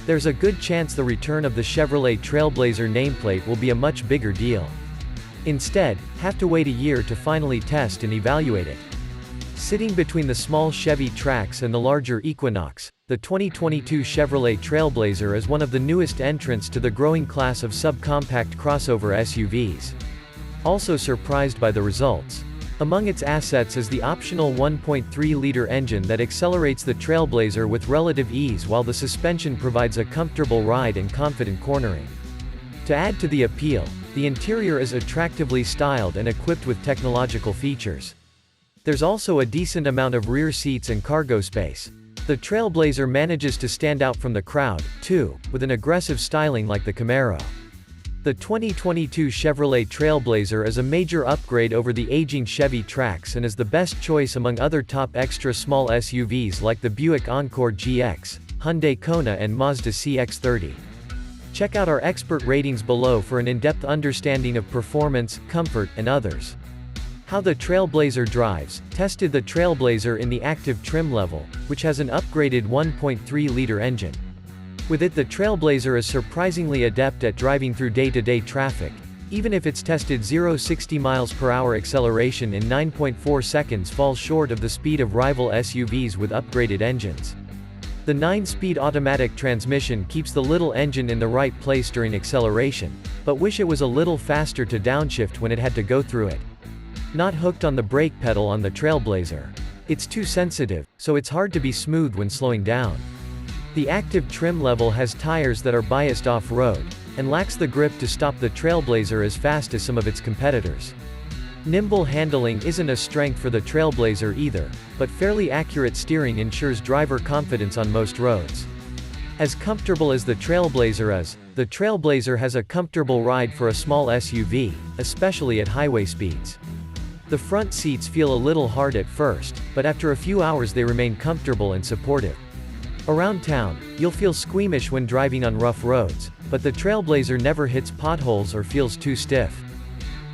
There's a good chance the return of the Chevrolet Trailblazer nameplate will be a much bigger deal. Instead, have to wait a year to finally test and evaluate it. Sitting between the small Chevy Trax and the larger Equinox, the 2022 Chevrolet Trailblazer is one of the newest entrants to the growing class of subcompact crossover SUVs. Also surprised by the results. Among its assets is the optional 1.3-liter engine that accelerates the Trailblazer with relative ease, while the suspension provides a comfortable ride and confident cornering. To add to the appeal, the interior is attractively styled and equipped with technological features. There's also a decent amount of rear seats and cargo space. The Trailblazer manages to stand out from the crowd, too, with an aggressive styling like the Camaro. The 2022 Chevrolet Trailblazer is a major upgrade over the aging Chevy Trax and is the best choice among other top extra small SUVs like the Buick Encore GX, Hyundai Kona and Mazda CX-30. Check out our expert ratings below for an in-depth understanding of performance, comfort, and others. How the Trailblazer drives. Tested the Trailblazer in the active trim level, which has an upgraded 1.3-liter engine. With it, the Trailblazer is surprisingly adept at driving through day-to-day traffic, even if its tested 0-60 mph acceleration in 9.4 seconds falls short of the speed of rival SUVs with upgraded engines. The 9-speed automatic transmission keeps the little engine in the right place during acceleration, but wish it was a little faster to downshift when it had to go through it. Not hooked on the brake pedal on the Trailblazer. It's too sensitive, so it's hard to be smooth when slowing down. The active trim level has tires that are biased off-road, and lacks the grip to stop the Trailblazer as fast as some of its competitors. Nimble handling isn't a strength for the Trailblazer either, but fairly accurate steering ensures driver confidence on most roads. As comfortable as the Trailblazer is, the Trailblazer has a comfortable ride for a small SUV, especially at highway speeds. The front seats feel a little hard at first, but after a few hours they remain comfortable and supportive. Around town, you'll feel squeamish when driving on rough roads, but the Trailblazer never hits potholes or feels too stiff.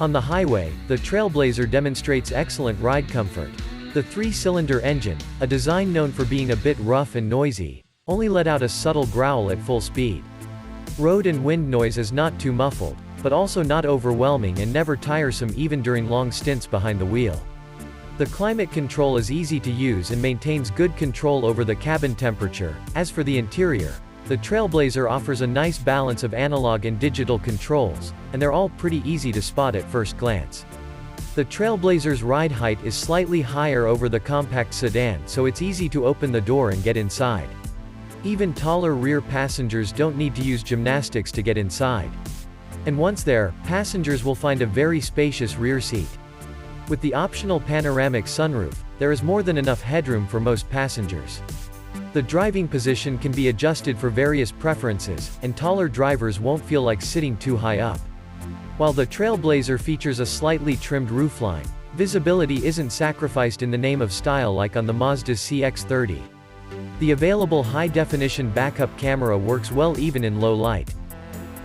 On the highway, the Trailblazer demonstrates excellent ride comfort. The 3-cylinder engine, a design known for being a bit rough and noisy, only let out a subtle growl at full speed. Road and wind noise is not too muffled, but also not overwhelming and never tiresome even during long stints behind the wheel. The climate control is easy to use and maintains good control over the cabin temperature. As for the interior, the Trailblazer offers a nice balance of analog and digital controls, and they're all pretty easy to spot at first glance. The Trailblazer's ride height is slightly higher over the compact sedan, so it's easy to open the door and get inside. Even taller rear passengers don't need to use gymnastics to get inside. And once there, passengers will find a very spacious rear seat. With the optional panoramic sunroof, there is more than enough headroom for most passengers. The driving position can be adjusted for various preferences, and taller drivers won't feel like sitting too high up. While the Trailblazer features a slightly trimmed roofline, visibility isn't sacrificed in the name of style like on the Mazda CX-30. The available high-definition backup camera works well even in low light.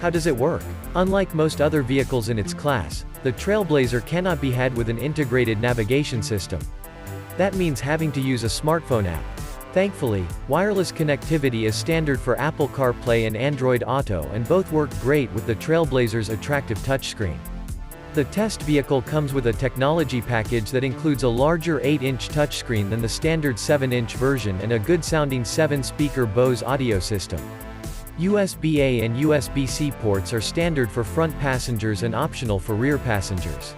How does it work? Unlike most other vehicles in its class, the Trailblazer cannot be had with an integrated navigation system. That means having to use a smartphone app. Thankfully, wireless connectivity is standard for Apple CarPlay and Android Auto, and both work great with the Trailblazer's attractive touchscreen. The test vehicle comes with a technology package that includes a larger 8-inch touchscreen than the standard 7-inch version and a good-sounding 7-speaker Bose audio system. USB-A and USB-C ports are standard for front passengers and optional for rear passengers.